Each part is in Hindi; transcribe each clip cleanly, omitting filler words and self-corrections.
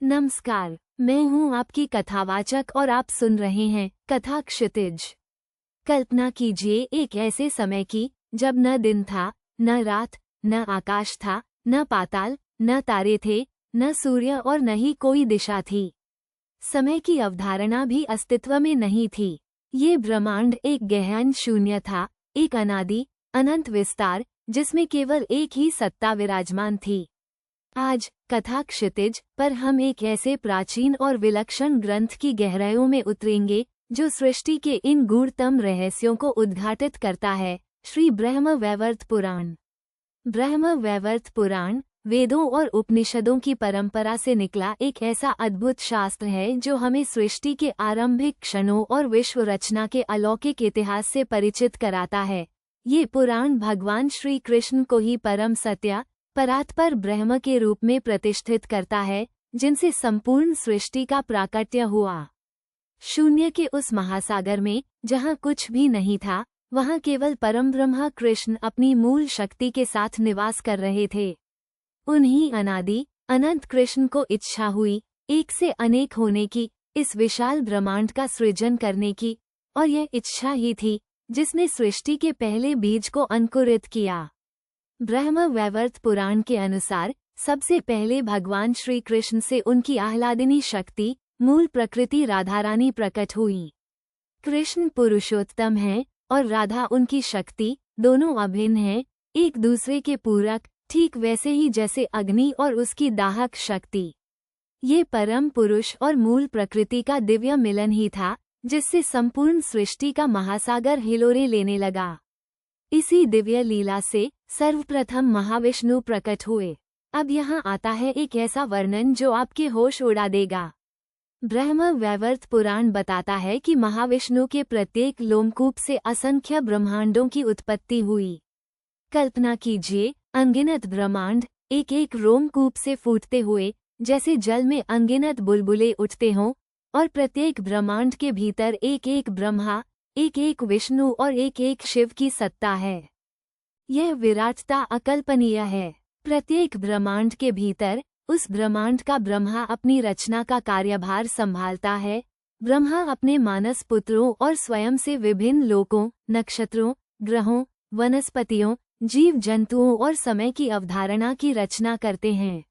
नमस्कार, मैं हूँ आपकी कथावाचक और आप सुन रहे हैं कथा क्षितिज। कल्पना कीजिए एक ऐसे समय की जब न दिन था, न रात, न आकाश था, न पाताल, न तारे थे, न सूर्य और न ही कोई दिशा थी। समय की अवधारणा भी अस्तित्व में नहीं थी। ये ब्रह्मांड एक गहन शून्य था, एक अनादि अनंत विस्तार जिसमें केवल एक ही सत्ता विराजमान थी। आज कथा क्षितिज पर हम एक ऐसे प्राचीन और विलक्षण ग्रंथ की गहराइयों में उतरेंगे जो सृष्टि के इन गूढ़तम रहस्यों को उद्घाटित करता है। श्री ब्रह्म वैवर्त पुराण। ब्रह्म वैवर्त पुराण वेदों और उपनिषदों की परंपरा से निकला एक ऐसा अद्भुत शास्त्र है जो हमें सृष्टि के आरंभिक क्षणों और विश्व रचना के अलौकिक इतिहास से परिचित कराता है। ये पुराण भगवान श्री कृष्ण को ही परम सत्य परात्पर ब्रह्म के रूप में प्रतिष्ठित करता है, जिनसे संपूर्ण सृष्टि का प्राकट्य हुआ। शून्य के उस महासागर में जहाँ कुछ भी नहीं था, वहाँ केवल परमब्रह्म कृष्ण अपनी मूल शक्ति के साथ निवास कर रहे थे। उन्हीं अनादि अनंत कृष्ण को इच्छा हुई एक से अनेक होने की, इस विशाल ब्रह्मांड का सृजन करने की, और यह इच्छा ही थी जिसने सृष्टि के पहले बीज को अंकुरित किया। ब्रह्म वैवर्त पुराण के अनुसार सबसे पहले भगवान श्री कृष्ण से उनकी आह्लादिनी शक्ति मूल प्रकृति राधा रानी प्रकट हुई। कृष्ण पुरुषोत्तम हैं और राधा उनकी शक्ति, दोनों अभिन्न हैं, एक दूसरे के पूरक, ठीक वैसे ही जैसे अग्नि और उसकी दाहक शक्ति। ये परम पुरुष और मूल प्रकृति का दिव्य मिलन ही था जिससे संपूर्ण सृष्टि का महासागर हिलोरे लेने लगा। इसी दिव्य लीला से सर्वप्रथम महाविष्णु प्रकट हुए। अब यहाँ आता है एक ऐसा वर्णन जो आपके होश उड़ा देगा। ब्रह्म वैवर्त पुराण बताता है कि महाविष्णु के प्रत्येक लोमकूप से असंख्य ब्रह्मांडों की उत्पत्ति हुई। कल्पना कीजिए, अनगिनत ब्रह्मांड एक एक रोमकूप से फूटते हुए जैसे जल में अनगिनत बुलबुले उठते हों, और प्रत्येक ब्रह्मांड के भीतर एक एक ब्रह्मा, एक एक विष्णु और एक एक शिव की सत्ता है। यह विराटता अकल्पनीय है। प्रत्येक ब्रह्मांड के भीतर उस ब्रह्मांड का ब्रह्मा अपनी रचना का कार्यभार संभालता है। ब्रह्मा अपने मानस पुत्रों और स्वयं से विभिन्न लोकों, नक्षत्रों, ग्रहों, वनस्पतियों, जीव जंतुओं और समय की अवधारणा की रचना करते हैं।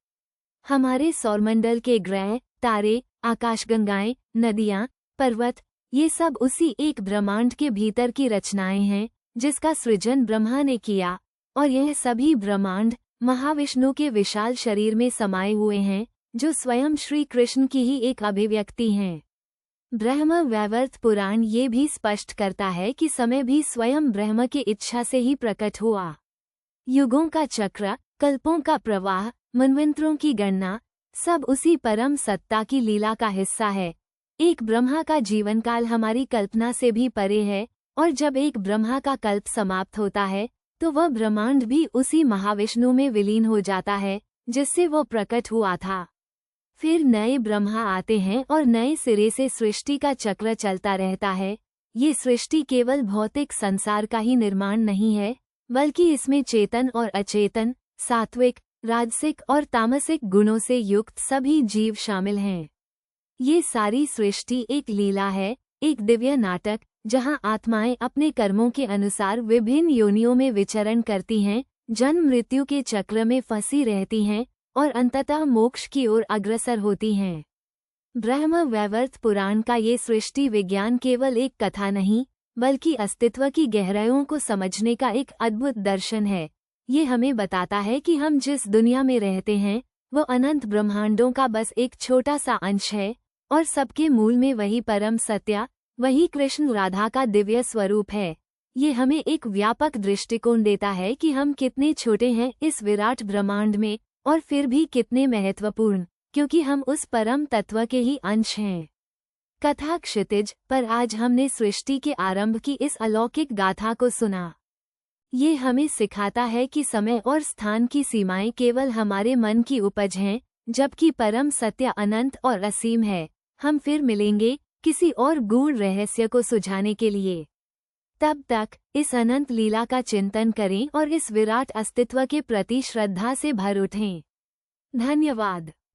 हमारे सौरमंडल के ग्रह, तारे, आकाशगंगाएं, नदियां, पर्वत, ये सब उसी एक ब्रह्मांड के भीतर की रचनाएं हैं जिसका सृजन ब्रह्मा ने किया, और यह सभी ब्रह्मांड महाविष्णु के विशाल शरीर में समाये हुए हैं जो स्वयं श्री कृष्ण की ही एक अभिव्यक्ति हैं। ब्रह्म वैवर्त पुराण ये भी स्पष्ट करता है कि समय भी स्वयं ब्रह्म की इच्छा से ही प्रकट हुआ। युगों का चक्र, कल्पों का प्रवाह, मनवंतरों की गणना, सब उसी परम सत्ता की लीला का हिस्सा है। एक ब्रह्मा का जीवनकाल हमारी कल्पना से भी परे है, और जब एक ब्रह्मा का कल्प समाप्त होता है तो वह ब्रह्मांड भी उसी महाविष्णु में विलीन हो जाता है जिससे वो प्रकट हुआ था। फिर नए ब्रह्मा आते हैं और नए सिरे से सृष्टि का चक्र चलता रहता है। ये सृष्टि केवल भौतिक संसार का ही निर्माण नहीं है, बल्कि इसमें चेतन और अचेतन, सात्विक, राजसिक और तामसिक गुणों से युक्त सभी जीव शामिल हैं। ये सारी सृष्टि एक लीला है, एक दिव्य नाटक, जहाँ आत्माएं अपने कर्मों के अनुसार विभिन्न योनियों में विचरण करती हैं, जन्म मृत्यु के चक्र में फंसी रहती हैं और अंततः मोक्ष की ओर अग्रसर होती हैं। ब्रह्म वैवर्त पुराण का ये सृष्टि विज्ञान केवल एक कथा नहीं, बल्कि अस्तित्व की गहराइयों को समझने का एक अद्भुत दर्शन है। ये हमें बताता है कि हम जिस दुनिया में रहते हैं वो अनंत ब्रह्मांडों का बस एक छोटा सा अंश है, और सबके मूल में वही परम सत्य, वही कृष्ण राधा का दिव्य स्वरूप है। ये हमें एक व्यापक दृष्टिकोण देता है कि हम कितने छोटे हैं इस विराट ब्रह्मांड में, और फिर भी कितने महत्वपूर्ण, क्योंकि हम उस परम तत्व के ही अंश हैं। कथा क्षितिज पर आज हमने सृष्टि के आरंभ की इस अलौकिक गाथा को सुना। ये हमें सिखाता है कि समय और स्थान की सीमाएं केवल हमारे मन की उपज हैं, जबकि परम सत्य अनंत और असीम है। हम फिर मिलेंगे किसी और गूढ़ रहस्य को सुझाने के लिए। तब तक इस अनंत लीला का चिंतन करें और इस विराट अस्तित्व के प्रति श्रद्धा से भर उठें। धन्यवाद।